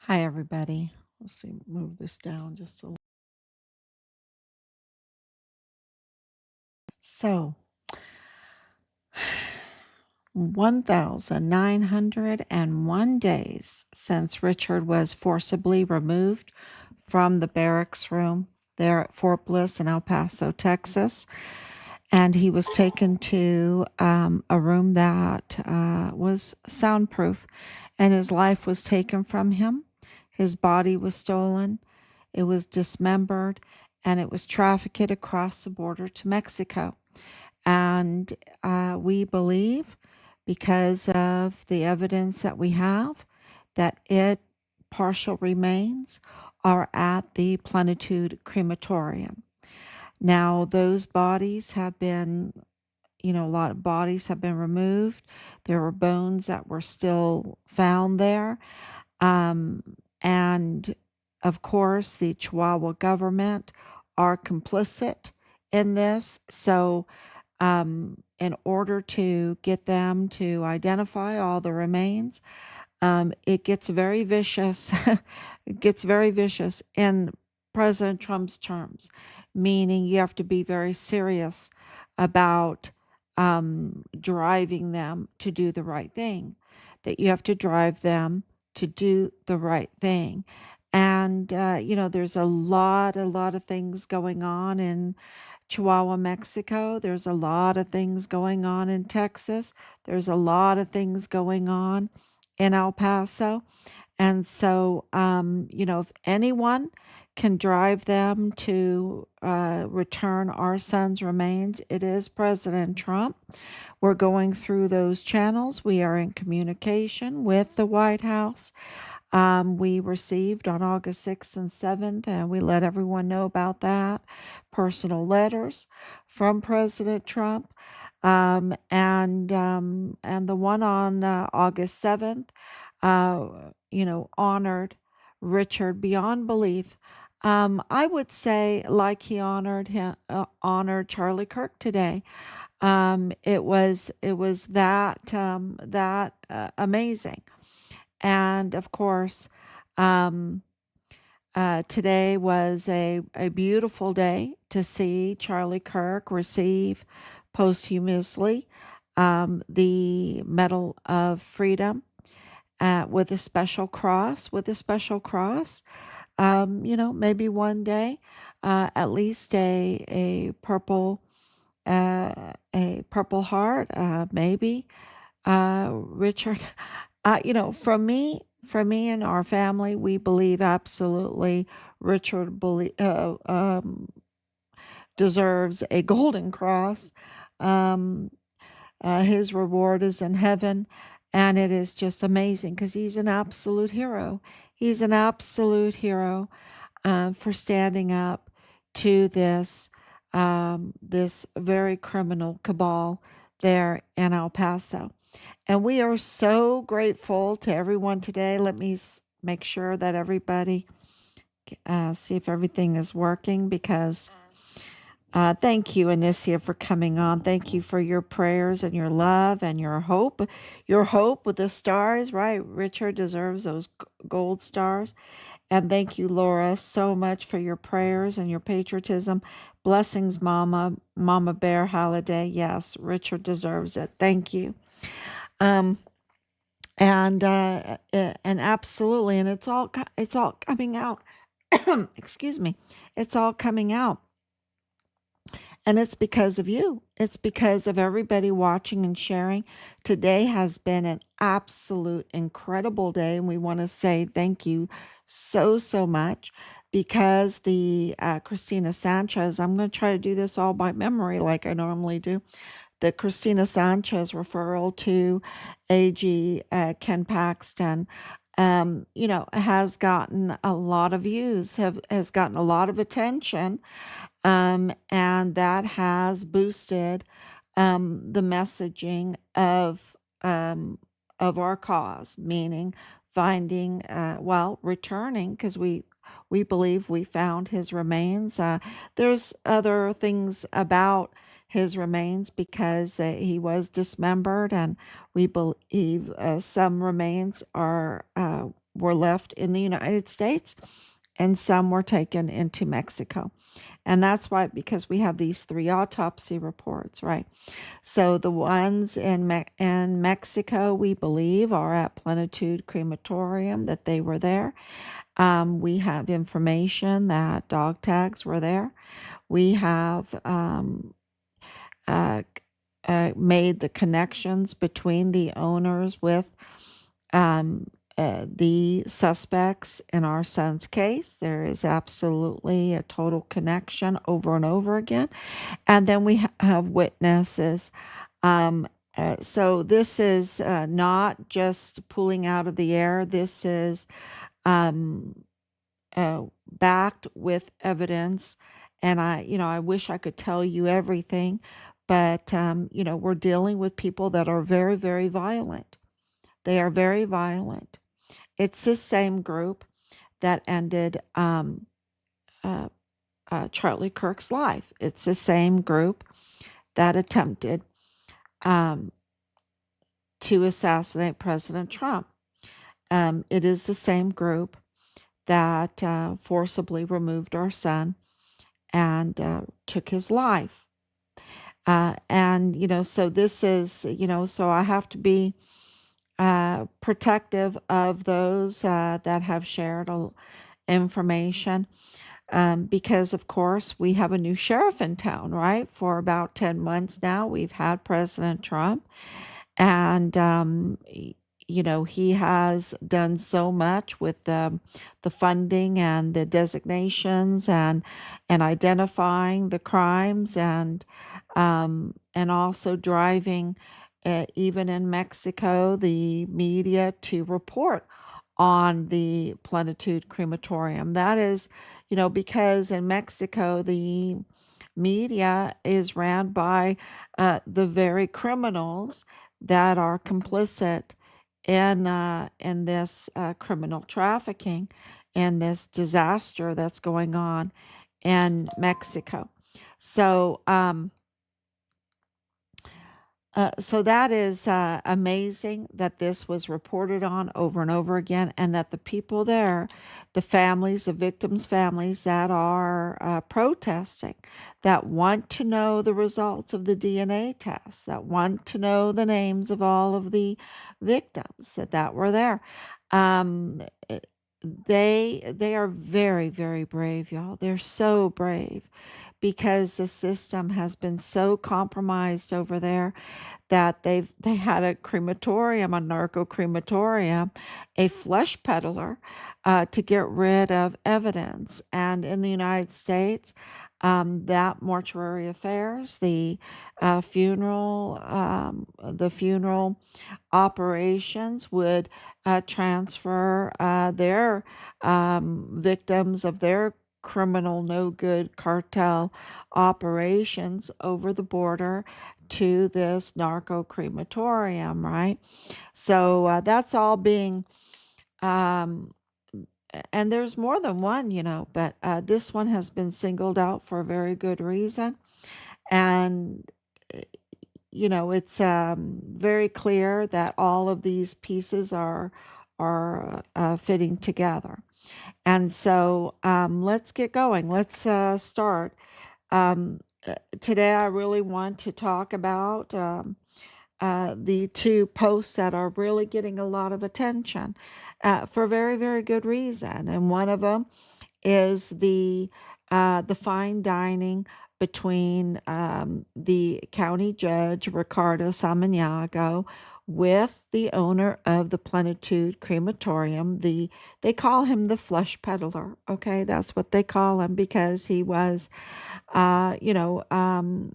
Hi, everybody. Let's see, move this down just a little. So, 1,901 days since Richard was forcibly removed from the barracks room there at Fort Bliss in El Paso, Texas. And he was taken to a room that was soundproof, and his life was taken from him. His body was stolen, it was dismembered, and it was trafficked across the border to Mexico. And we believe, because of the evidence that we have, that partial remains are at the Plenitude Crematorium. Now, those bodies have been, a lot of bodies have been removed. There were bones that were still found there. Um, and of course, the Chihuahua government are complicit in this. So, in order to get them to identify all the remains, it gets very vicious. It gets very vicious in President Trump's terms, meaning you have to be very serious about driving them to do the right thing, that you have to drive them to do the right thing. And, there's a lot of things going on in Chihuahua, Mexico. There's a lot of things going on in Texas. There's a lot of things going on in El Paso. And so, if anyone can drive them to return our son's remains, it is President Trump. We're going through those channels. We are in communication with the White House. We received on August 6th and 7th, and we let everyone know about that, personal letters from President Trump. And the one on August 7th, honored Richard beyond belief. I would say, like he honored Charlie Kirk today. It was that amazing. And of course, um, today was a beautiful day to see Charlie Kirk receive posthumously the Medal of Freedom with a special cross. Maybe one day, at least a purple heart, maybe. Richard, from me and our family, we believe absolutely Richard deserves a golden cross. Um, his reward is in heaven, and it is just amazing because he's an absolute hero. He's an absolute hero for standing up to this very criminal cabal there in El Paso. And we are so grateful to everyone today. Let me make sure that everybody see if everything is working, because thank you, Anicia, for coming on. Thank you for your prayers and your love and your hope. Your hope with the stars, right? Richard deserves those gold stars. And thank you, Laura, so much for your prayers and your patriotism. Blessings, Mama Bear Halliday. Yes, Richard deserves it. Thank you. Um, and absolutely, and it's all coming out. Excuse me. It's all coming out. And it's because of you. It's because of everybody watching and sharing. Today has been an absolute incredible day, and we want to say thank you so much, because the Christina Sanchez, I'm going to try to do this all by memory like I normally do. The Christina Sanchez referral to AG Ken Paxton, has gotten a lot of views, has gotten a lot of attention, and that has boosted the messaging of our cause, meaning finding, returning, because we believe we found his remains. There's other things about his remains, because he was dismembered, and we believe some remains were left in the United States, and some were taken into Mexico. And that's why, because we have these 3 autopsy reports, right? So the ones in Mexico, we believe, are at Plenitude Crematorium, that they were there. We have information that dog tags were there. We have uh, made the connections between the owners with um, the suspects in our son's case. There is absolutely a total connection over and over again. And then we have witnesses. So this is not just pulling out of the air. This is um, backed with evidence. And I wish I could tell you everything, but we're dealing with people that are very, very violent. They are very violent. It's the same group that ended uh, Charlie Kirk's life. It's the same group that attempted um, to assassinate President Trump. It is the same group that forcibly removed our son and took his life. So this is, so I have to be protective of those that have shared information, because, of course, we have a new sheriff in town, right? For about 10 months now, we've had President Trump, and he has done so much with the funding and the designations and identifying the crimes, and also driving, even in Mexico, the media to report on the Plenitude Crematorium. That is, because in Mexico, the media is ran by the very criminals that are complicit in this criminal trafficking and this disaster that's going on in Mexico. So, so that is amazing that this was reported on over and over again, and that the people there, the families, the victims' families that are protesting, that want to know the results of the DNA tests, that want to know the names of all of the victims that were there. Um, eh, they are very, very brave, y'all. They're so brave because the system has been so compromised over there that they had a crematorium, a narco crematorium, a flesh peddler, to get rid of evidence. And in the United States, that mortuary affairs, the funeral operations would transfer their victims of their criminal no good cartel operations over the border to this narco crematorium, right? So that's all being, um, and there's more than one, but this one has been singled out for a very good reason. And, uh, it's very clear that all of these pieces are fitting together. And so let's get going. Let's start. Um, Today, I really want to talk about the 2 posts that are really getting a lot of attention for very, very good reason. And one of them is the fine dining between the county judge Ricardo Samaniego with the owner of the Plenitude Crematorium. They call him the flesh peddler. Okay, that's what they call him, because he was,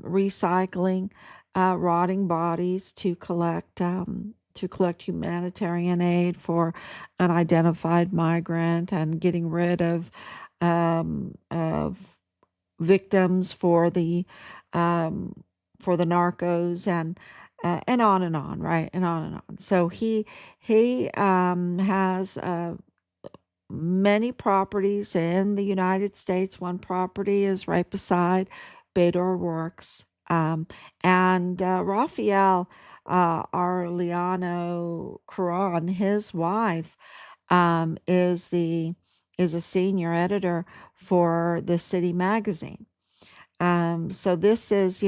recycling rotting bodies to collect humanitarian aid for an identified migrant, and getting rid of victims um, for the narcos, and on, right, and on and on. So he has many properties in the United States. One property is right beside Beto Works. And Rafael Arellano Caron, his wife, is a senior editor for the City magazine. So this is,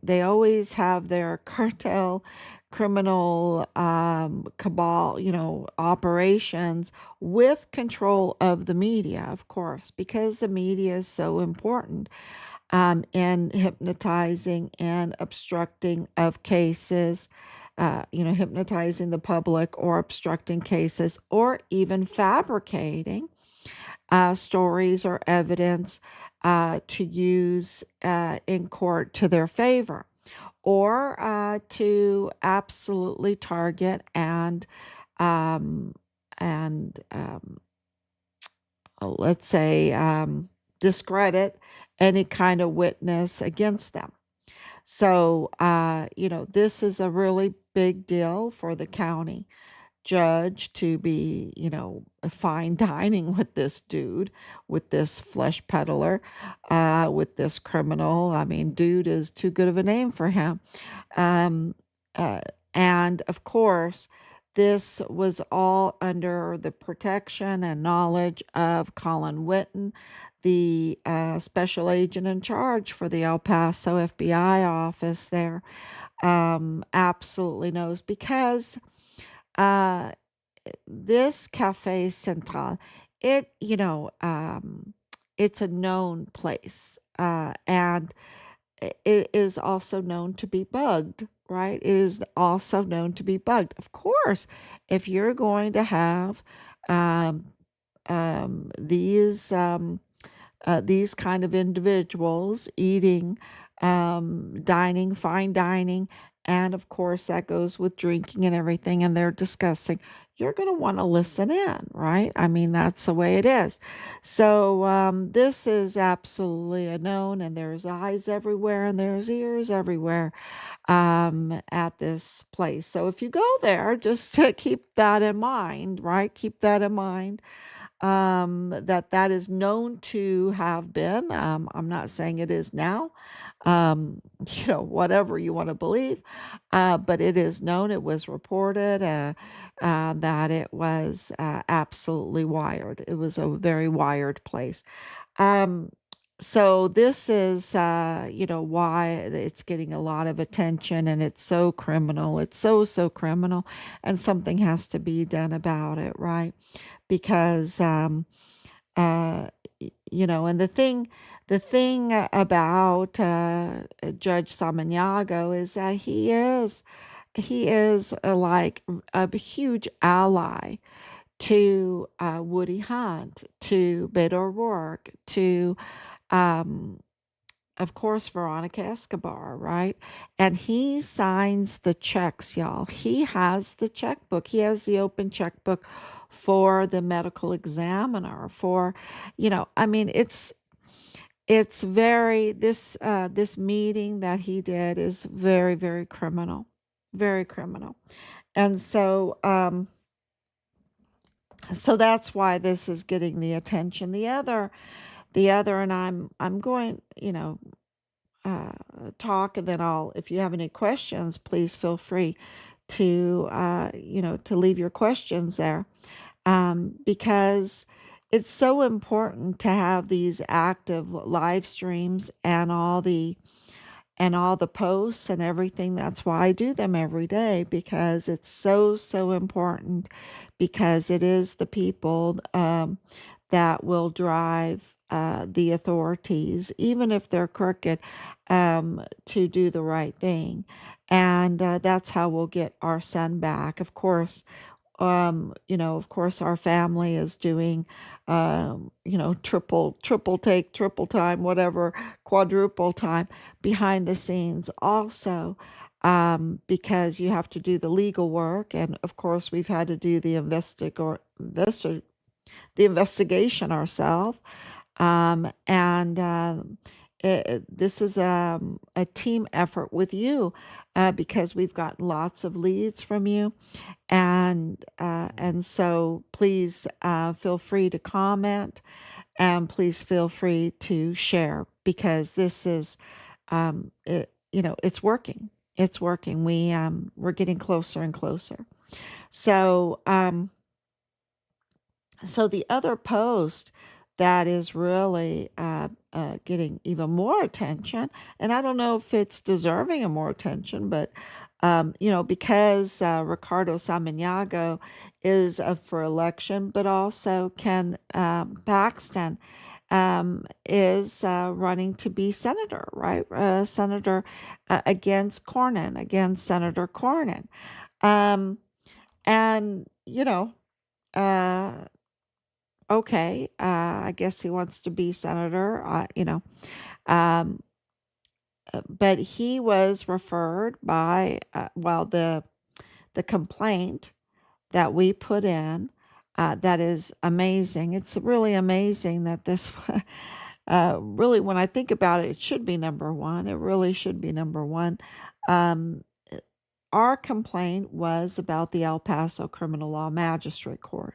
they always have their cartel criminal cabal, operations with control of the media, of course, because the media is so important in hypnotizing and obstructing of cases. Hypnotizing the public or obstructing cases or even fabricating stories or evidence to use in court to their favor, or to absolutely target um, and let's say discredit any kind of witness against them. So, this is a really big deal for the county judge to be, fine dining with this dude, with this flesh peddler, with this criminal. I mean, dude is too good of a name for him. Um, uh, and of course, this was all under the protection and knowledge of Colin Whitten, the special agent in charge for the El Paso FBI office there. Absolutely knows because uh, this Cafe Central, it, it's a known place, and it is also known to be bugged, right? It is also known to be bugged. Of course, if you're going to have um, um, these um, these kind of individuals eating, dining, fine dining, and of course that goes with drinking and everything, and they're discussing. You're going to want to listen in, right? I mean, that's the way it is. So this is absolutely a known, and there's eyes everywhere, and there's ears everywhere at this place. So if you go there, just to keep that in mind, right? Keep that in mind that is known to have been. I'm not saying it is now, whatever you want to believe, but it is known. It was reported that it was absolutely wired. It was a very wired place. Um, so this is, why it's getting a lot of attention, and it's so criminal. It's so criminal, and something has to be done about it, right? Because uh and the thing about Judge Samaniego is that he is like a huge ally to Woody Hunt, to Beto O'Rourke, to um of course, Veronica Escobar, right? And he signs the checks, y'all. He has the checkbook. He has the open checkbook for the medical examiner. I mean, it's very this meeting that he did is very, very criminal, very criminal. And so that's why this is getting the attention. The other, and I'm going, uh, talk, and then if you have any questions, please feel free to leave your questions there, because it's so important to have these active live streams and all the posts and everything. That's why I do them every day, because it's so important, because it is the people that will drive the authorities, even if they're crooked, to do the right thing. And that's how we'll get our son back. Of course, our family is doing, triple take, triple time, whatever, quadruple time behind the scenes also, because you have to do the legal work. And of course, we've had to do the investigation ourselves. And this is a team effort with you, because we've gotten lots of leads from you, and so please feel free to comment, and please feel free to share, because this is it's working. It's working. We're getting closer and closer. So So the other post that is really getting even more attention, and I don't know if it's deserving of more attention, but because Ricardo Samaniego is up for election, but also Ken Paxton is running to be senator, right? Senator against Senator Cornyn. Um, and, uh, okay, I guess he wants to be senator, um, but he was referred by, the complaint that we put in, that is amazing. It's really amazing that this, really, when I think about it, it should be number one. It really should be number one. Um, our complaint was about the El Paso Criminal Law Magistrate Court.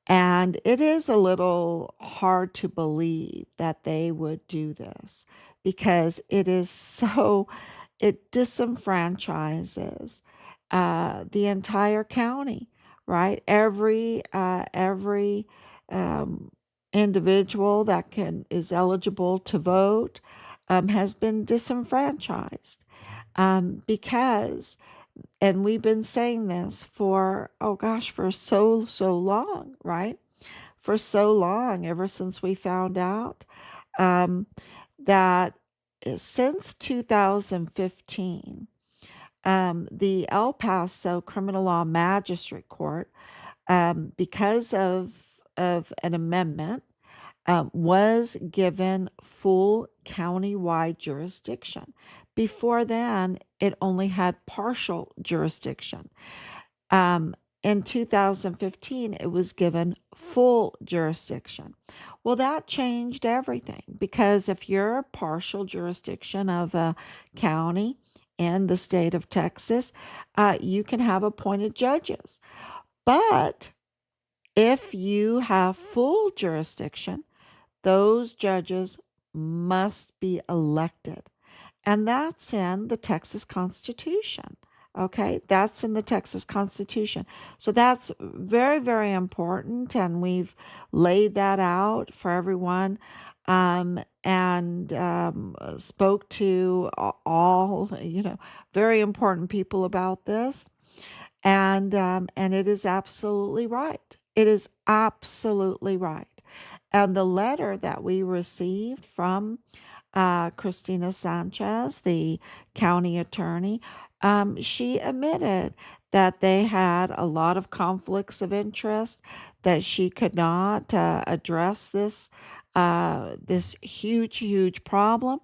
And it is a little hard to believe that they would do this because it disenfranchises the entire county, right? Every um, individual that is eligible to vote has been disenfranchised because and we've been saying this for, oh gosh, for so long, right? For so long, ever since we found out um, that since 2015, the El Paso Criminal Law Magistrate Court, because of an amendment, was given full county-wide jurisdiction. Before then, it only had partial jurisdiction. Um, in 2015, it was given full jurisdiction. Well, that changed everything because if you're a partial jurisdiction of a county in the state of Texas, you can have appointed judges. But if you have full jurisdiction, those judges must be elected. And that's in the Texas Constitution. Okay, that's in the Texas Constitution. So that's very, very important. And we've laid that out for everyone and spoke to all, very important people about this. And it is absolutely right. It is absolutely right. And the letter that we received from Christina Sanchez, the county attorney, she admitted that they had a lot of conflicts of interest, that she could not address this huge problem,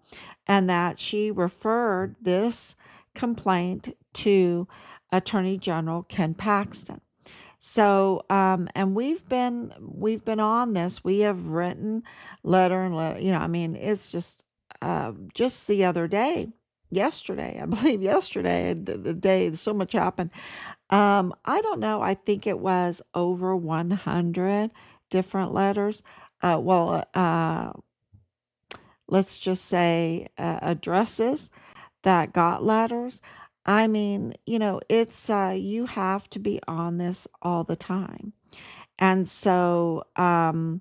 and that she referred this complaint to Attorney General Ken Paxton. So, and we've been on this. We have written letter and letter. I mean, it's just the other day, yesterday, I believe yesterday, the day so much happened. I don't know. I think it was over 100 different letters. Let's just say addresses that got letters. I mean, it's you have to be on this all the time. And so, matter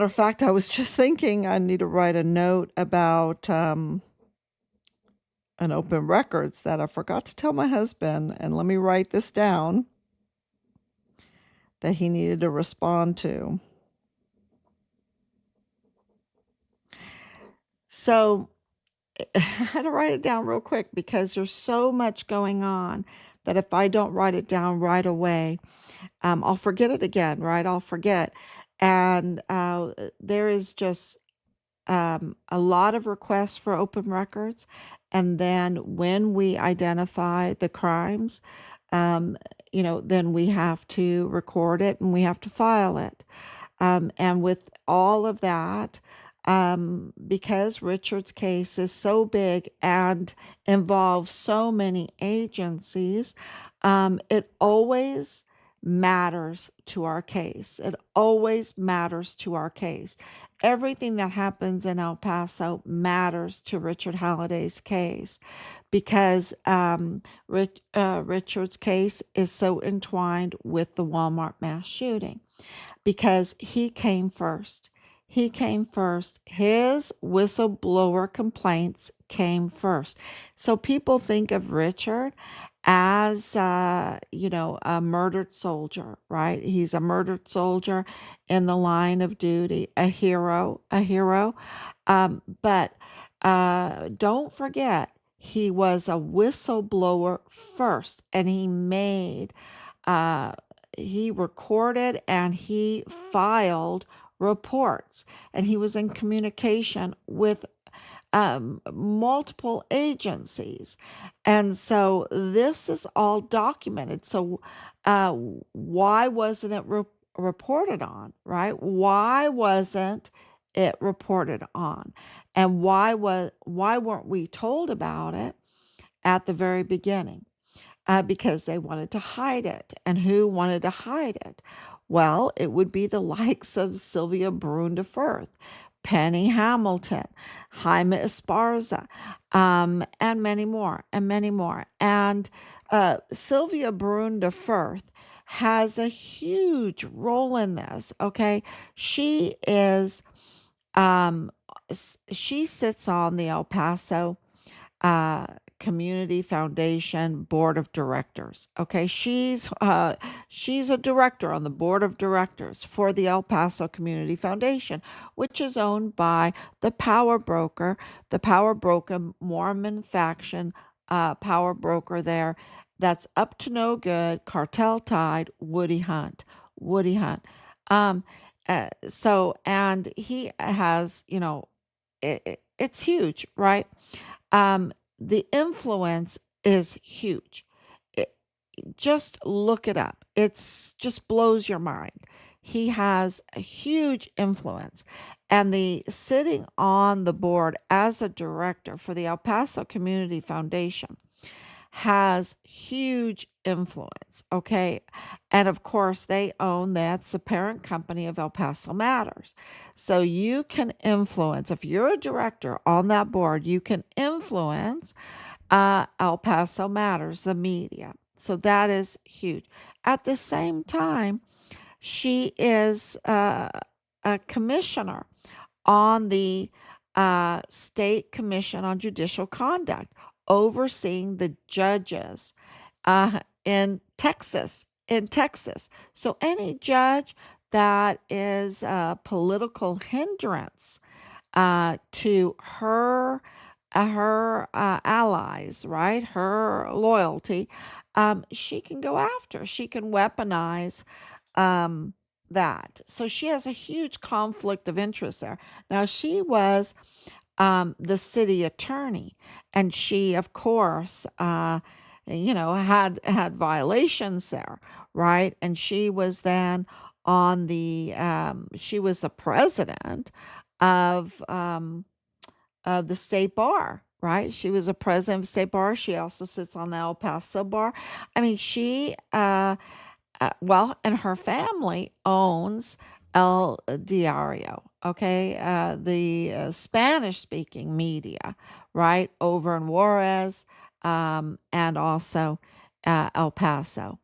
of fact, I was just thinking I need to write a note about an open records that I forgot to tell my husband, and let me write this down that he needed to respond to. So I had to write it down real quick because there's so much going on that if I don't write it down right away, I'll forget it again, right? I'll forget. And there is just a lot of requests for open records. And then when we identify the crimes, then we have to record it and we have to file it. And with all of that, because Richard's case is so big and involves so many agencies, it always matters to our case. It always matters to our case. Everything that happens in El Paso matters to Richard Halliday's case because Richard's case is so entwined with the Walmart mass shooting, because he came first. He came first. His whistleblower complaints came first. So people think of Richard as, a murdered soldier, right? He's a murdered soldier in the line of duty, a hero, a hero. But don't forget, he was a whistleblower first, and uh, he recorded and he filed reports, and he was in communication with multiple agencies. And so this is all documented. So uh, why wasn't it reported on, right? Why wasn't it reported on? And why weren't we told about it at the very beginning? Because they wanted to hide it. And who wanted to hide it? Well, it would be the likes of Sylvia Borunda Firth, Penny Hamilton, Jaime Esparza, and many more, and many more. And Sylvia Borunda Firth has a huge role in this. Okay, she is, um, she sits on the El Paso uh, Community Foundation Board of Directors. Okay, she's a director on the board of directors for the El Paso Community Foundation, which is owned by the power broker Mormon faction power broker there. That's up to no good, cartel tied Woody Hunt. Um, and he has, it's huge, right? Um, the influence is huge. It, just look it up. It's just blows your mind. He has a huge influence. And the sitting on the board as a director for the El Paso Community Foundation has huge influence, okay? And of course, that's the parent company of El Paso Matters. So you can influence, if you're a director on that board, you can influence El Paso Matters, the media. So that is huge. At the same time, she is a commissioner on the State Commission on Judicial Conduct, overseeing the judges in Texas. In Texas, so any judge that is a political hindrance to her allies, right? Her loyalty, she can go after. She can weaponize um, that. So she has a huge conflict of interest there. Now, she was the city attorney, and she, of course, had violations there, right? And she was then she was the president of the state bar. Right, she was a president of state bar. She also sits on the El Paso bar. I mean, and her family owns El Diario, okay, the Spanish speaking media, right, over in Juarez, and also El Paso.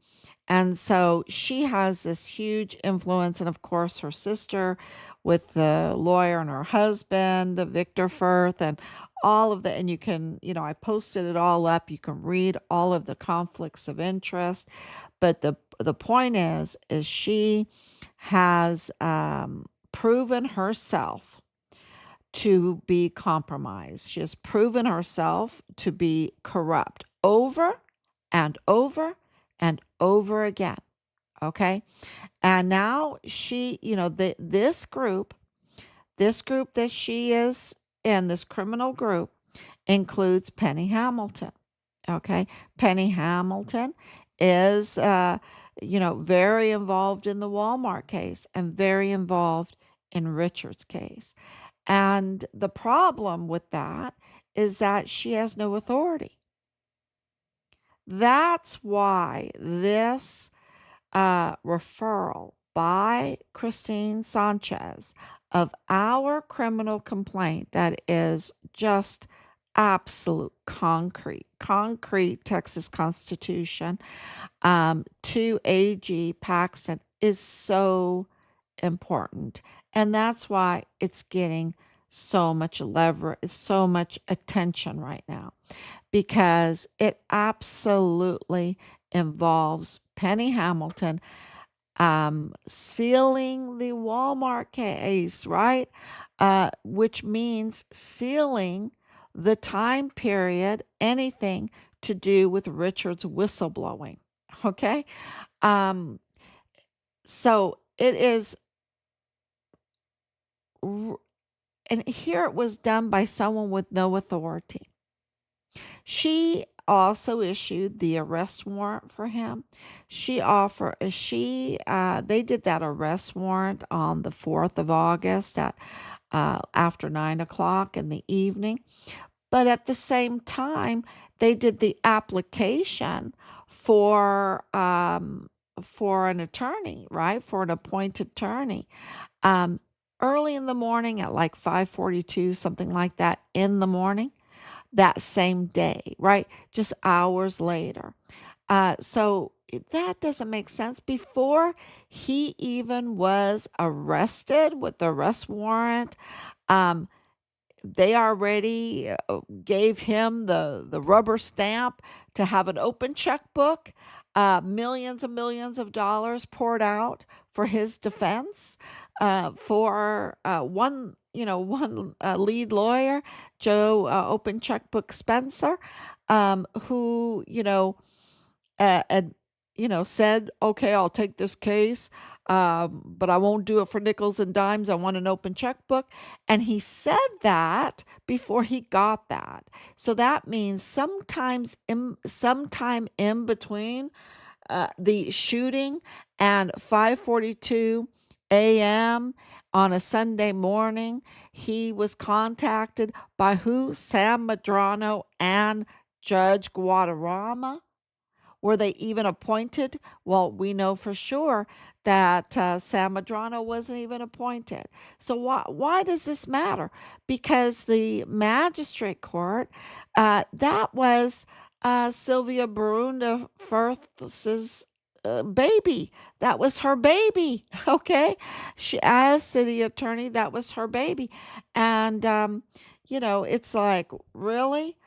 And so she has this huge influence. And of course, her sister with the lawyer and her husband, Victor Firth, and all of the, and you can, I posted it all up. You can read all of the conflicts of interest. But the point is she has proven herself to be compromised. She has proven herself to be corrupt over and over and over again. Okay. And now she, this group that she is in, this criminal group, includes Penny Hamilton. Okay. Penny Hamilton is, very involved in the Walmart case and very involved in Richard's case. And the problem with that is that she has no authority. That's why this referral by Christine Sanchez of our criminal complaint that is just absolute concrete Texas Constitution to AG Paxton is so important. And that's why it's getting so much leverage, so much attention right now, because it absolutely involves Penny Hamilton sealing the Walmart case, right? Which means sealing the time period, anything to do with Richard's whistleblowing. Okay. Um, so it is, and here it was done by someone with no authority. She also issued the arrest warrant for him. They did that arrest warrant on the 4th of August at after 9 o'clock in the evening. But at the same time, they did the application for an attorney, right? For an appointed attorney. Um, Early in the morning at like 5:42, something like that in the morning that same day, right? Just hours later. So that doesn't make sense. Before he even was arrested with the arrest warrant, um, they already gave him the rubber stamp to have an open checkbook. Millions and millions of dollars poured out for his defense. For one lead lawyer, Joe Open Checkbook Spencer, who and said, "Okay, I'll take this case, but I won't do it for nickels and dimes. I want an open checkbook." And he said that before he got that. So that means sometime in between the shooting and 5:42 a.m. on a Sunday morning, he was contacted by who? Sam Madrano and Judge Guadarrama. Were they even appointed? Well, we know for sure that Sam Madrano wasn't even appointed. So why does this matter? Because the magistrate court, that was Sylvia Borunda Firth's baby. That was her baby. Okay, as city attorney, that was her baby, and it's like really.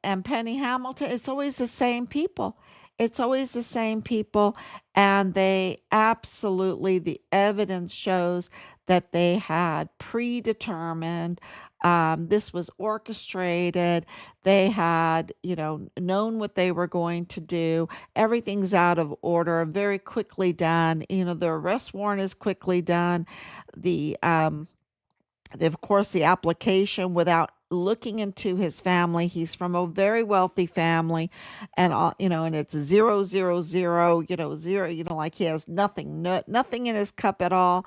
And Penny Hamilton, it's always the same people. It's always the same people. And the evidence shows that they had predetermined. This was orchestrated. They had, known what they were going to do. Everything's out of order, very quickly done. The arrest warrant is quickly done. Of course, the application without looking into his family. He's from a very wealthy family, and and it's 000, zero, like he has nothing, nothing in his cup at all.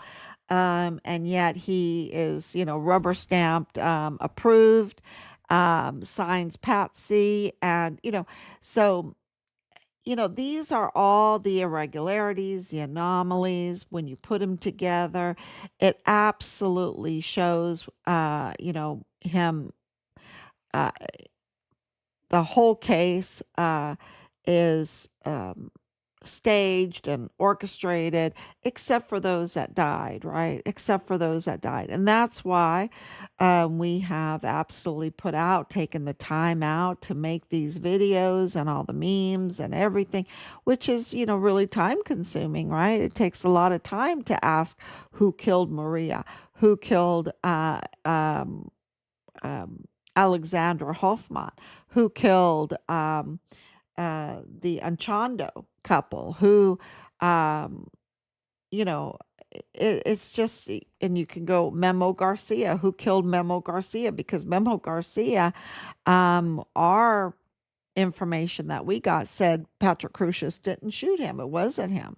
And yet he is, rubber stamped, approved, signs Patsy, and so these are all the irregularities, the anomalies. When you put them together, it absolutely shows, him. Uh, the whole case is staged and orchestrated, except for those that died, right? Except for those that died. And that's why we have absolutely taken the time out to make these videos and all the memes and everything, which is, really time consuming, right? It takes a lot of time to ask who killed Maria, who killed um, Alexandra Hoffman, who killed the Anchondo couple, who, um, you know, it's just, and you can go Memo Garcia, who killed Memo Garcia, because Memo Garcia, our information that we got said Patrick Crucius didn't shoot him. It wasn't him.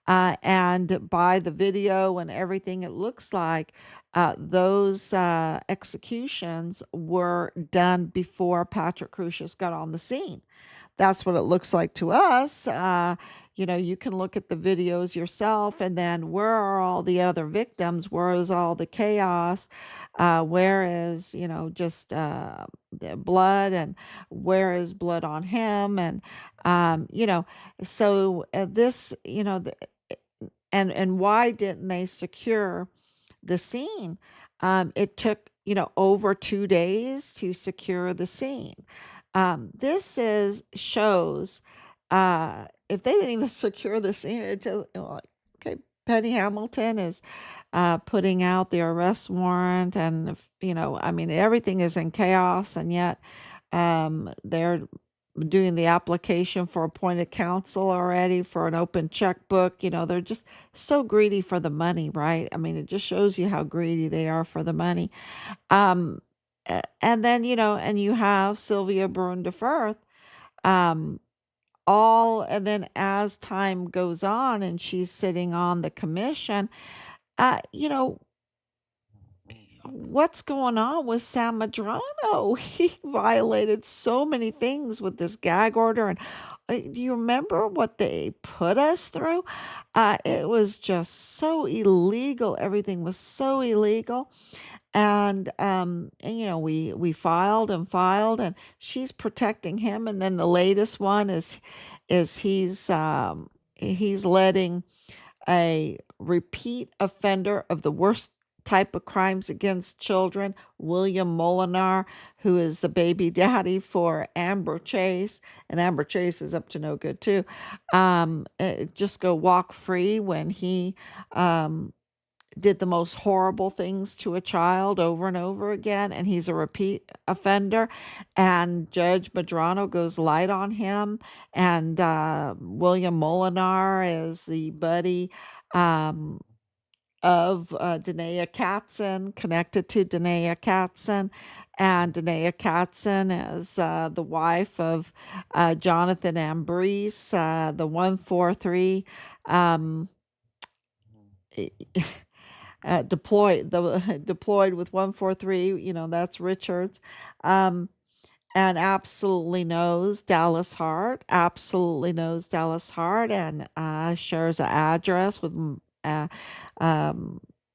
And by the video and everything, it looks like those executions were done before Patrick Crucius got on the scene. That's what it looks like to us. you can look at the videos yourself, and then where are all the other victims? Where is all the chaos? Where is, just the blood, and where is blood on him? And, um, you know, so this, and why didn't they secure the scene? It took, over 2 days to secure the scene. This is shows, if they didn't even secure the scene, it tells, like, okay, Penny Hamilton is putting out the arrest warrant, and I mean, everything is in chaos, and yet they're doing the application for appointed counsel already for an open checkbook. They're just so greedy for the money, right? I mean, it just shows you how greedy they are for the money. Um, and then, and you have Sylvia Borunda Firth, um, and then as time goes on and she's sitting on the commission, uh, you know, what's going on with Sam Madrano? He violated so many things with this gag order. And do you remember what they put us through? It was just so illegal. Everything was so illegal. And we filed and filed, and she's protecting him. And then the latest one is he's letting a repeat offender of the worst type of crimes against children, William Molinar, who is the baby daddy for Amber Chase, and Amber Chase is up to no good too. Just go walk free when he um, did the most horrible things to a child over and over again, and he's a repeat offender. And Judge Madrano goes light on him, and William Molinar is the buddy um, of Danae Katzen, connected to Danae Katzen. And Danae Katzen is the wife of Jonathan Ambrose, the 143 um, deployed with 143, that's Richards. Um, and absolutely knows Dallas Hart, and shares an address uh,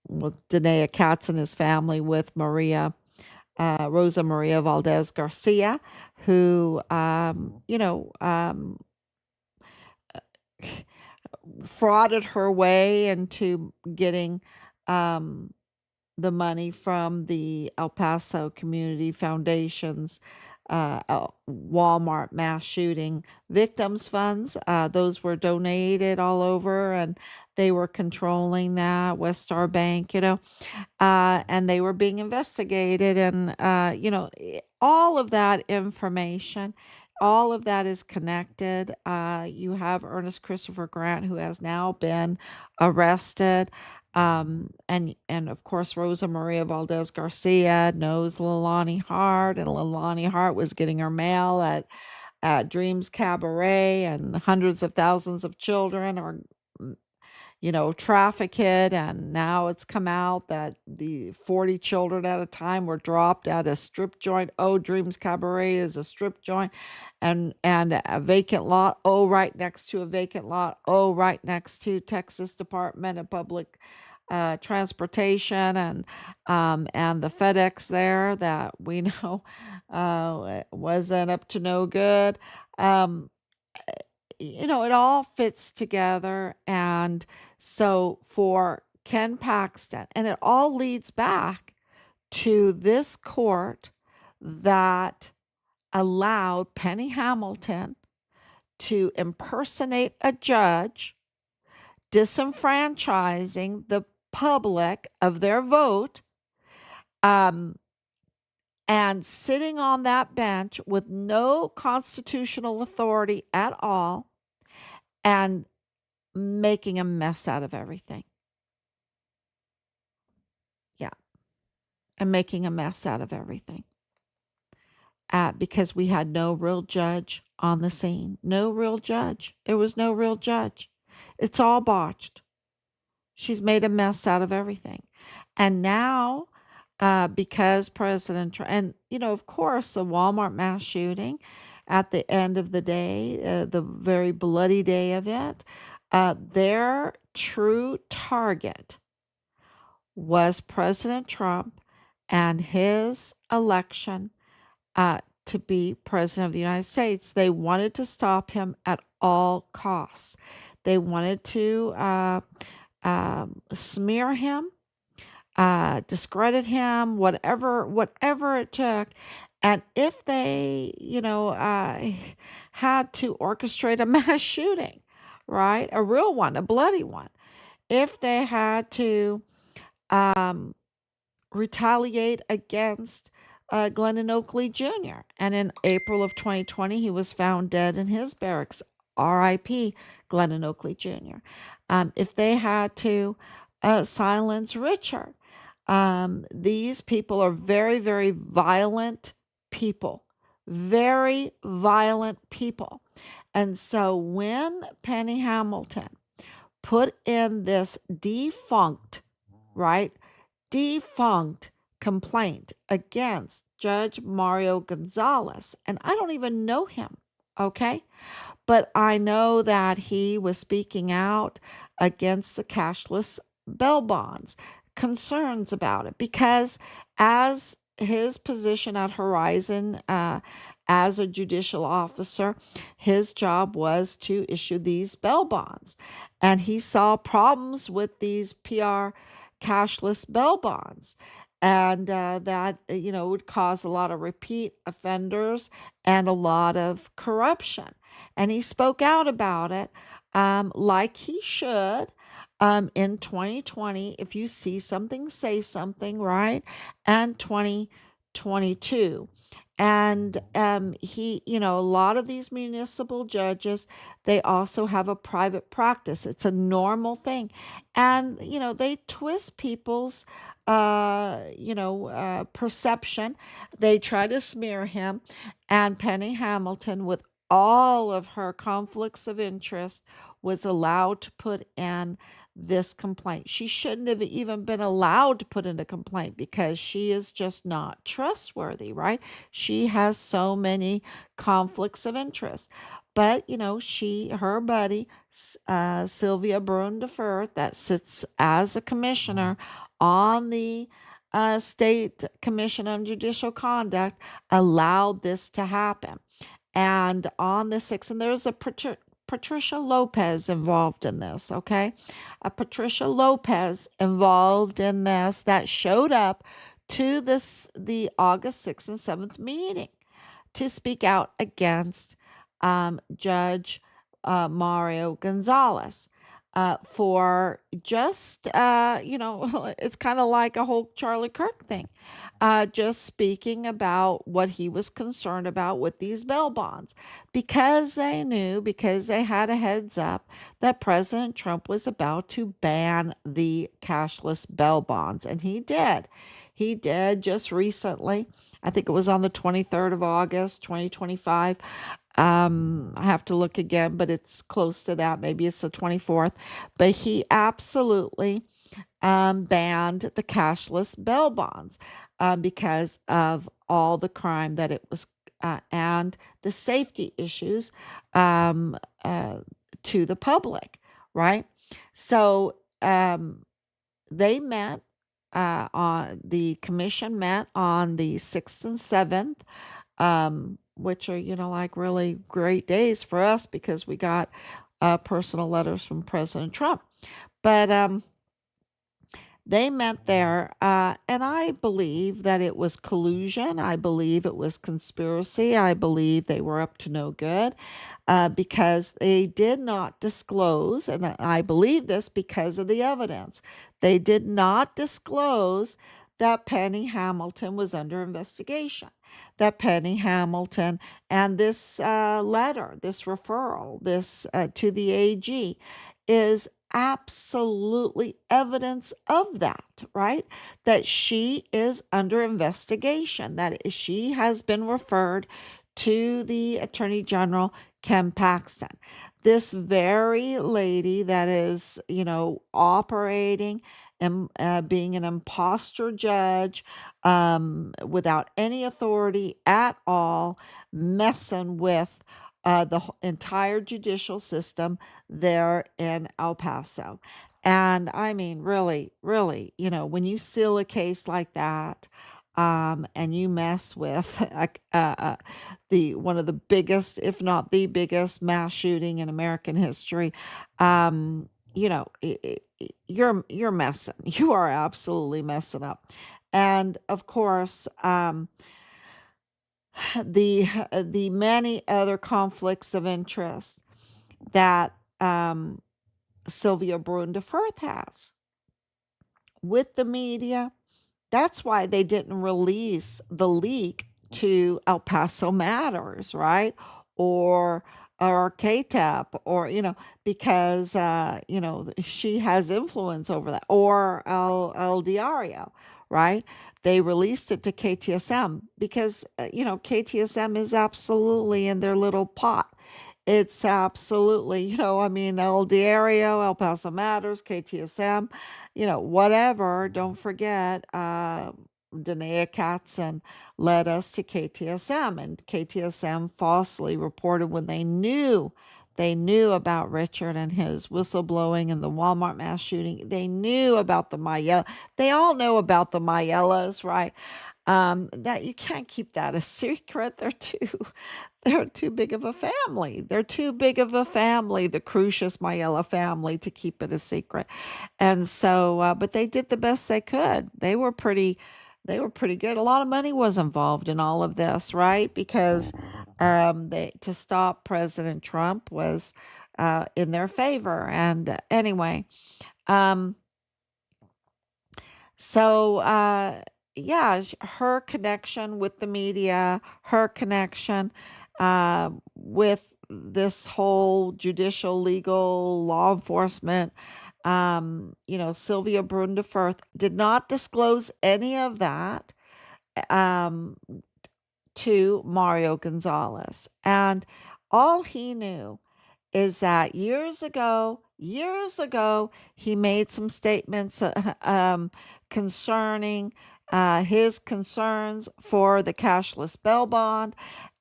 with Danae Katz and his family with Rosa Maria Valdez Garcia, who, frauded her way into getting um, the money from the El Paso Community Foundation's Walmart mass shooting victims funds. Those were donated all over, and they were controlling that West Star Bank, and they were being investigated. And, all of that information, all of that is connected. You have Ernest Christopher Grant, who has now been arrested. And of course, Rosa Maria Valdez Garcia knows Leilani Hart, and Leilani Hart was getting her mail at Dreams Cabaret, and hundreds of thousands of children are, trafficked. And now it's come out that the 40 children at a time were dropped at a strip joint. Oh, Dreams Cabaret is a strip joint, and a vacant lot. Oh, right next to a vacant lot. Oh, right next to Texas Department of Public Transportation, and the FedEx there that we know wasn't up to no good. Um, it all fits together. And so for Ken Paxton, and it all leads back to this court that allowed Penny Hamilton to impersonate a judge, disenfranchising the public of their vote, um, and sitting on that bench with no constitutional authority at all, and making a mess out of everything. Yeah, and making a mess out of everything. Because we had no real judge on the scene. No real judge. There was no real judge. It's all botched. She's made a mess out of everything. And now, because President Trump, and, of course, the Walmart mass shooting at the end of the day, the very bloody day of it, their true target was President Trump and his election to be president of the United States. They wanted to stop him at all costs. They wanted to smear him, discredit him, whatever it took. And if they, had to orchestrate a mass shooting, right, a real one, a bloody one, if they had to um, retaliate against Glennon Oakley Jr. And in April of 2020, he was found dead in his barracks. R.I.P. Glennon Oakley Jr. If they had to silence Richard, these people are very, very violent people. Very violent people. And so when Penny Hamilton put in this defunct, right, defunct complaint against Judge Mario Gonzalez, and I don't even know him, okay? But I know that he was speaking out against the cashless bail bonds, concerns about it, because as his position at Horizon as a judicial officer, his job was to issue these bail bonds. And he saw problems with these PR cashless bail bonds. And that, would cause a lot of repeat offenders and a lot of corruption. And he spoke out about it like he should. In 2020, if you see something, say something, right? And 2022. And a lot of these municipal judges, they also have a private practice. It's a normal thing. And, they twist people's, perception. They try to smear him. And Penny Hamilton, with all of her conflicts of interest, was allowed to put in this complaint. She shouldn't have even been allowed to put in a complaint because she is just not trustworthy, right? She has so many conflicts of interest. But, her buddy, Sylvia Borunda Firth, that sits as a commissioner on the State Commission on Judicial Conduct, allowed this to happen. And on the 6th, and there's a Patricia Lopez involved in this, okay? A Patricia Lopez involved in this that showed up to the August 6th and 7th meeting to speak out against Judge Mario Gonzalez. For just, it's kind of like a whole Charlie Kirk thing, just speaking about what he was concerned about with these bail bonds, because they had a heads up that President Trump was about to ban the cashless bail bonds. And he did. He did just recently. I think it was on the 23rd of August, 2025. I have to look again, but it's close to that. Maybe it's the 24th. But he absolutely banned the cashless bail bonds because of all the crime that it was and the safety issues to the public, right? So they met the commission met on the 6th and 7th, which are, like really great days for us because we got personal letters from President Trump. But they met there, and I believe that it was collusion. I believe it was conspiracy. I believe they were up to no good because they did not disclose, and I believe this because of the evidence. They did not disclose that Penny Hamilton was under investigation, that Penny Hamilton and this letter, this referral, this to the AG is absolutely evidence of that, right? That she is under investigation, that she has been referred to the Attorney General Ken Paxton. This very lady that is, operating and being an imposter judge without any authority at all, messing with the entire judicial system there in El Paso. And I mean, really, really, when you seal a case like that, and you mess with the one of the biggest, if not the biggest, mass shooting in American history, you're messing. You are absolutely messing up. And of course, the many other conflicts of interest that Sylvia Borunda Firth has with the media. That's why they didn't release the leak to El Paso Matters, right? Or KTAP, or because she has influence over that, or El Diario, right? They released it to KTSM because KTSM is absolutely in their little pot. It's absolutely, I mean, El Diario, El Paso Matters, KTSM, whatever. Don't forget, Danae Katzen led us to KTSM, and KTSM falsely reported when they knew about Richard and his whistleblowing and the Walmart mass shooting. They knew about the Mayella. They all know about the Mayellas, right? That you can't keep that a secret. They're too big of a family. They're too big of a family, the Crucius Mayella family, to keep it a secret. And so, but they did the best they could. They were pretty good. A lot of money was involved in all of this, right? Because they to stop President Trump was in their favor. And anyway, um, so, yeah, her connection with the media, her connection with this whole judicial, legal, law enforcement. Sylvia Brunda Firth did not disclose any of that um, to Mario Gonzalez. And all he knew is that years ago, he made some statements concerning his concerns for the cashless bail bond.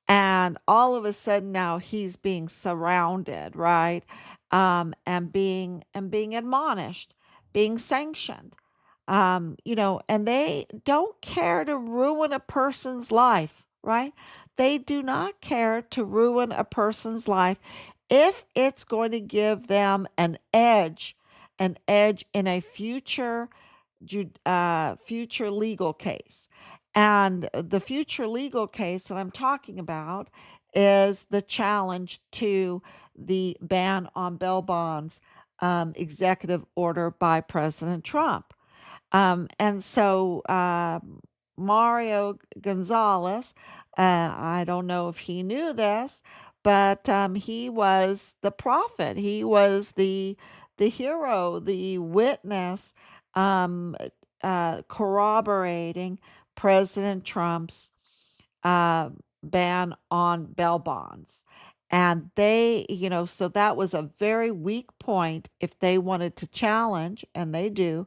And all of a sudden now he's being surrounded, right? And being admonished, being sanctioned. And they don't care to ruin a person's life, right? They do not care to ruin a person's life if it's going to give them an edge in a future legal case. And the future legal case that I'm talking about is the challenge to the ban on bail bonds executive order by President Trump. And so Mario Gonzalez, I don't know if he knew this, but he was the prophet. He was the hero, the witness, um, corroborating President Trump's uh, ban on bail bonds. And so that was a very weak point if they wanted to challenge, and they do,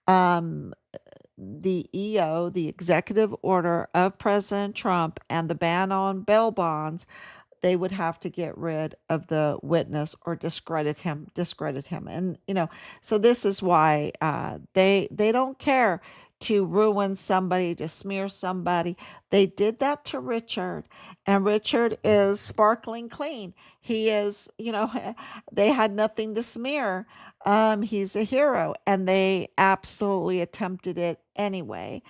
um, the EO, the executive order of President Trump, and the ban on bail bonds. They would have to get rid of the witness or discredit him. And so this is why they don't care to ruin somebody, to smear somebody. They did that to Richard, and Richard is sparkling clean. He is, they had nothing to smear. He's a hero, and they absolutely attempted it anyway.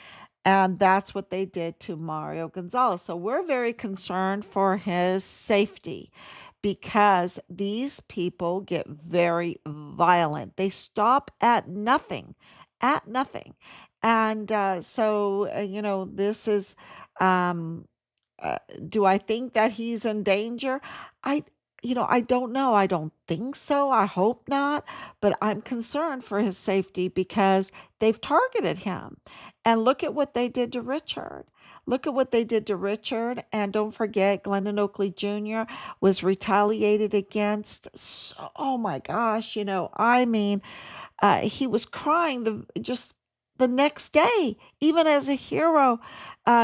And that's what they did to Mario Gonzalez. So we're very concerned for his safety because these people get very violent. They stop at nothing, at nothing. And so, this is, um, uh, do I think that he's in danger? I, I don't know. I don't think so. I hope not. But I'm concerned for his safety because they've targeted him. And look at what they did to Richard. Look at what they did to Richard. And don't forget, Glennon Oakley Jr. was retaliated against. So, oh my gosh, I mean, he was crying just the next day, even as a hero.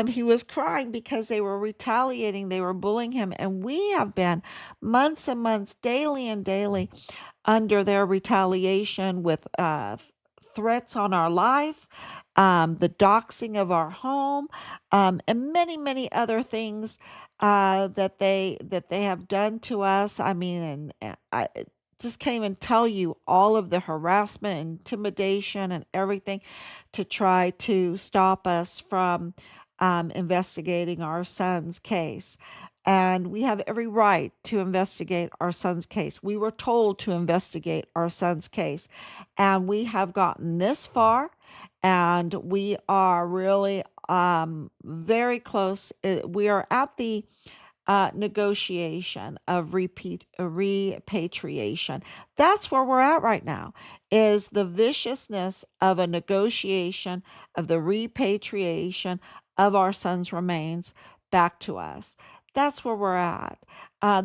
He was crying because they were retaliating, they were bullying him, and we have been months and months, daily and daily, under their retaliation with threats on our life, the doxing of our home, and many, many other things that they have done to us. I mean, and I just can't even tell you all of the harassment, intimidation, and everything to try to stop us from investigating our son's case. And we have every right to investigate our son's case. We were told to investigate our son's case. And we have gotten this far, and we are really very close. We are at the negotiation of repatriation. That's where we're at right now, is the viciousness of a negotiation of the repatriation of our son's remains back to us. That's where we're at.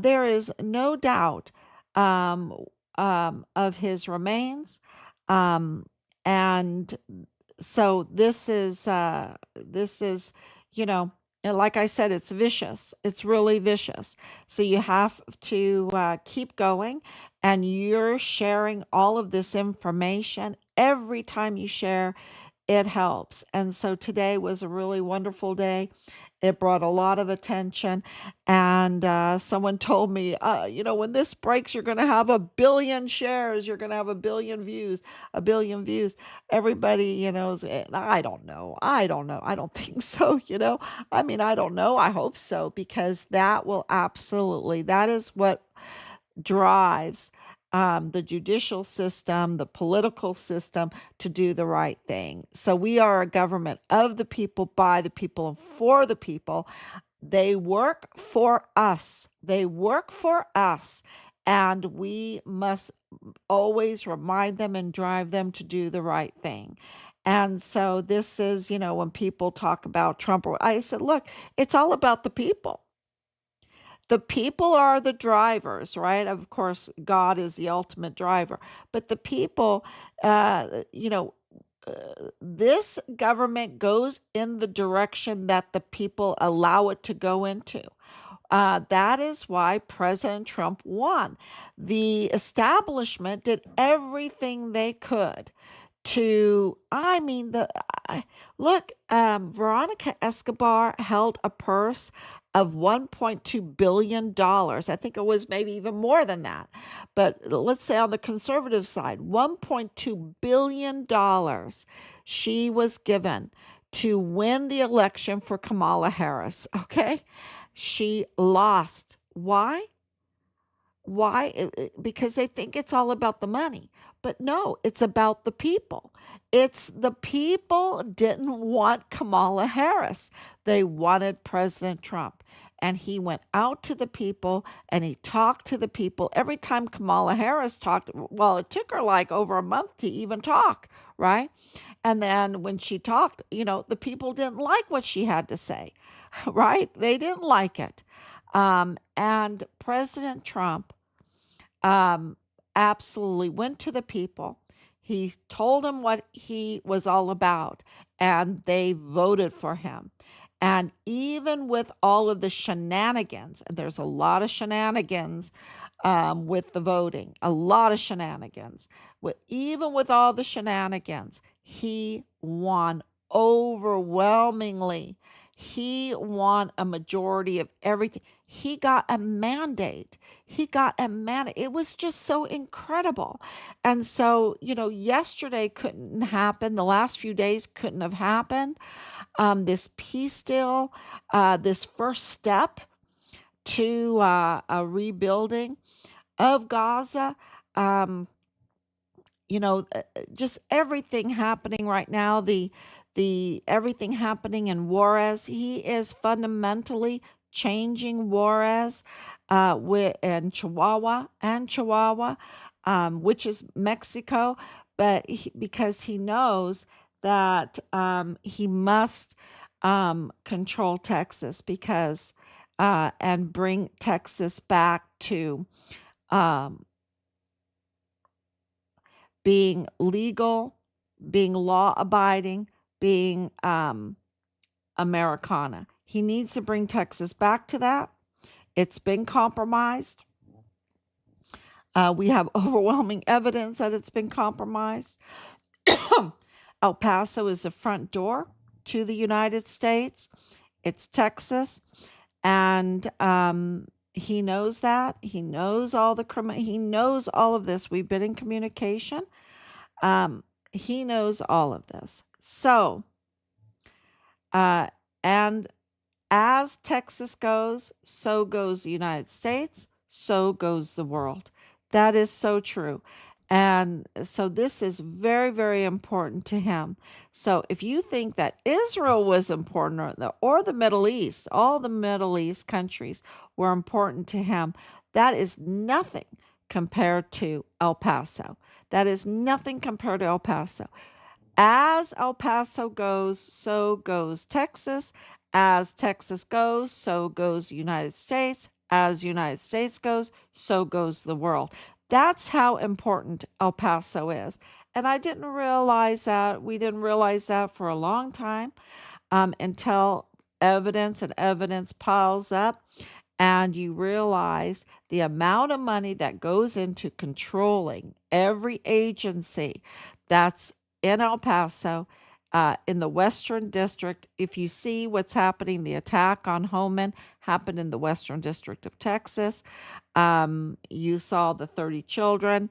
There is no doubt um, of his remains. Um, and so this is you know and like I said, it's vicious. It's really vicious. So you have to keep going, and you're sharing all of this information. Every time you share, it helps. And so today was a really wonderful day. It brought a lot of attention. And someone told me, when this breaks, you're going to have a billion shares, you're going to have a billion views, a billion views. Everybody, I don't know. I don't know. I don't think so. I mean, I don't know. I hope so, because that is what drives the judicial system, the political system, to do the right thing. So we are a government of the people, by the people, and for the people. They work for us. They work for us. And we must always remind them and drive them to do the right thing. And so this is, when people talk about Trump, I said, look, it's all about the people. The people are the drivers, right? Of course, God is the ultimate driver, but the people, this government goes in the direction that the people allow it to go into. That is why President Trump won. The establishment did everything they could to, I mean, look, Veronica Escobar held a purse of $1.2 billion. I think it was maybe even more than that. But let's say on the conservative side, $1.2 billion she was given to win the election for Kamala Harris. Okay. She lost. Why? Why? Because they think it's all about the money. But no, it's about the people. It's the people didn't want Kamala Harris. They wanted President Trump. And he went out to the people and he talked to the people. Every time Kamala Harris talked, well, it took her like over a month to even talk, right? And then when she talked, the people didn't like what she had to say, right? They didn't like it. And President Trump um, absolutely went to the people. He told them what he was all about, and they voted for him. And even with all of the shenanigans, and there's a lot of shenanigans with the voting, a lot of shenanigans. Even with all the shenanigans, he won overwhelmingly. He won a majority of everything. He got a mandate. He got a mandate. It was just so incredible. And so, yesterday couldn't happen. The last few days couldn't have happened. This peace deal, this first step to a rebuilding of Gaza. Um, just everything happening right now. The everything happening in Juarez. He is fundamentally changing Juarez and Chihuahua, which is Mexico, but because he knows that he must control Texas because and bring Texas back to um, being legal, being law abiding, being Americana. He needs to bring Texas back to that. It's been compromised. We have overwhelming evidence that it's been compromised. El Paso is the front door to the United States. It's Texas, and he knows that. He knows all the he knows all of this. We've been in communication. He knows all of this. So, and as Texas goes, so goes the United States, so goes the world. That is so true. And so this is very, very important to him. So if you think that Israel was important or the Middle East, all the Middle East countries were important to him, that is nothing compared to El Paso. That is nothing compared to El Paso. As El Paso goes, so goes Texas. As Texas goes, so goes the United States. As United States goes, so goes the world. That's how important El Paso is. And I didn't realize that. We didn't realize that for a long time until evidence and evidence piles up and you realize the amount of money that goes into controlling every agency that's in El Paso, in the Western District. If you see what's happening, the attack on Homan happened in the Western District of Texas. You saw the 30 children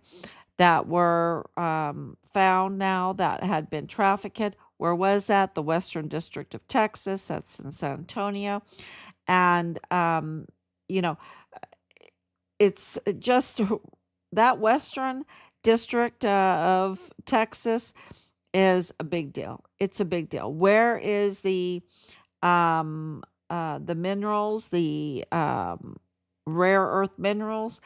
that were found now that had been trafficked. Where was that? The Western District of Texas. That's in San Antonio. And, you know, it's just that Western District of Texas is a big deal. It's a big deal. Where is the minerals, the rare earth minerals?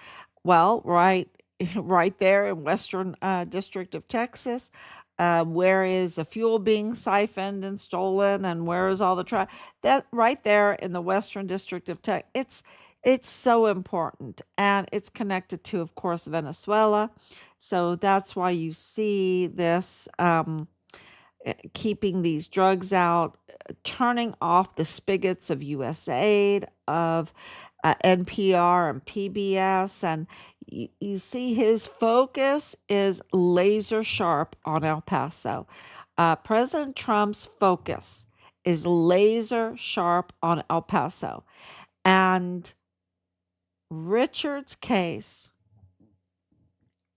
Well, right, right there in Western District of Texas. Where is the fuel being siphoned and stolen, and where is all the that right there in the Western District of Texas? It's so important, and it's connected to, of course, Venezuela. So that's why you see this. Keeping these drugs out, turning off the spigots of USAID, of NPR and PBS. And you see his focus is laser sharp on El Paso. President Trump's focus is laser sharp on El Paso. And Richard's case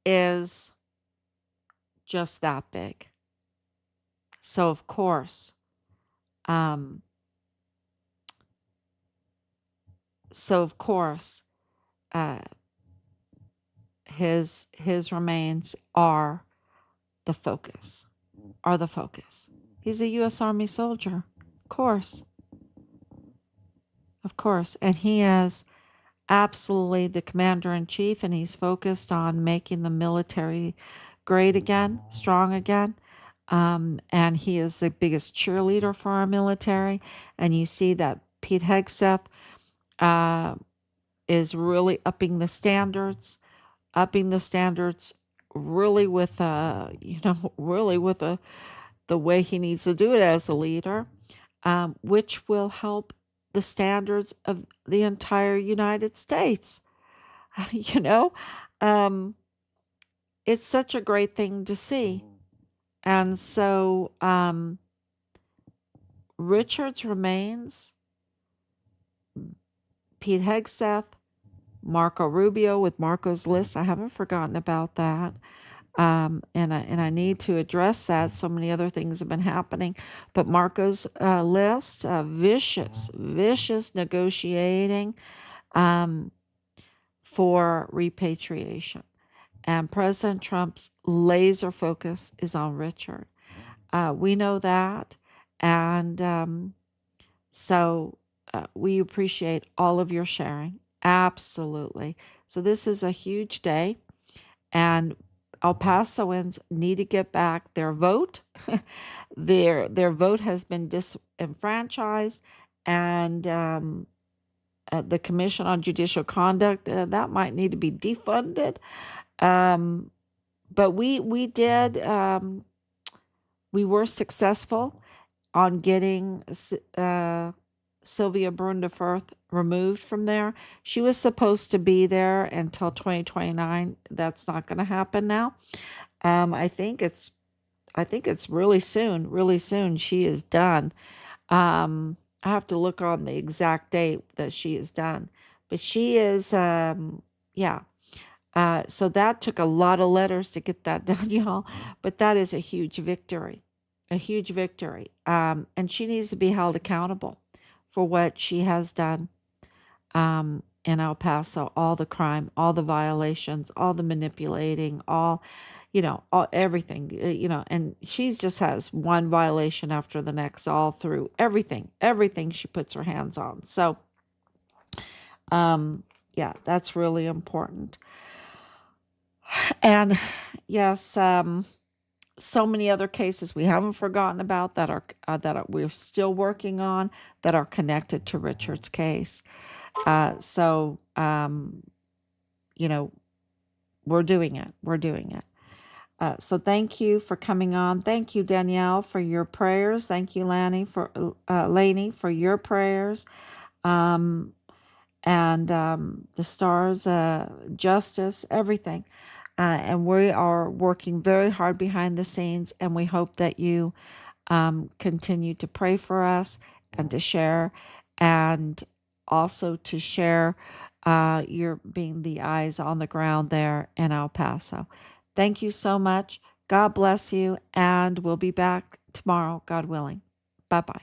is just that big. So of course, um, uh, his remains are the focus. Are the focus. He's a U.S. Army soldier, of course, and he is absolutely the commander in chief, and he's focused on making the military great again, strong again. And he is the biggest cheerleader for our military. And you see that Pete Hegseth is really upping the standards, really with really with the way he needs to do it as a leader, which will help the standards of the entire United States. you know, um, it's such a great thing to see. And so Richard's remains, Pete Hegseth, Marco Rubio with Marco's list. I haven't forgotten about that. And I need to address that. So many other things have been happening. But Marco's list, vicious negotiating for repatriation. And President Trump's laser focus is on Richard. We know that. And so we appreciate all of your sharing. Absolutely. So this is a huge day, and El Pasoans need to get back their vote. Their vote has been disenfranchised, and the Commission on Judicial Conduct, that might need to be defunded. Um, but we were successful on getting Sylvia Borunda Firth removed from there. She was supposed to be there until 2029. That's not going to happen now. I think it's really soon. Really soon she is done. I have to look on the exact date that she is done, but she is yeah. So that took a lot of letters to get that done, y'all. But that is a huge victory, a huge victory. And she needs to be held accountable for what she has done in El Paso, all the crime, all the violations, all the manipulating, all, everything, and she just has one violation after the next, all through everything she puts her hands on. So, yeah, that's really important. And yes, so many other cases we haven't forgotten about we're still working on, that are connected to Richard's case. So, we're doing it. We're doing it. So thank you for coming on. Thank you, Danielle, for your prayers. Thank you, Lainey, for your prayers. And the stars, justice, everything. And we are working very hard behind the scenes, and we hope that you continue to pray for us and to share, and also to share your being the eyes on the ground there in El Paso. Thank you so much. God bless you, and we'll be back tomorrow, God willing. Bye-bye.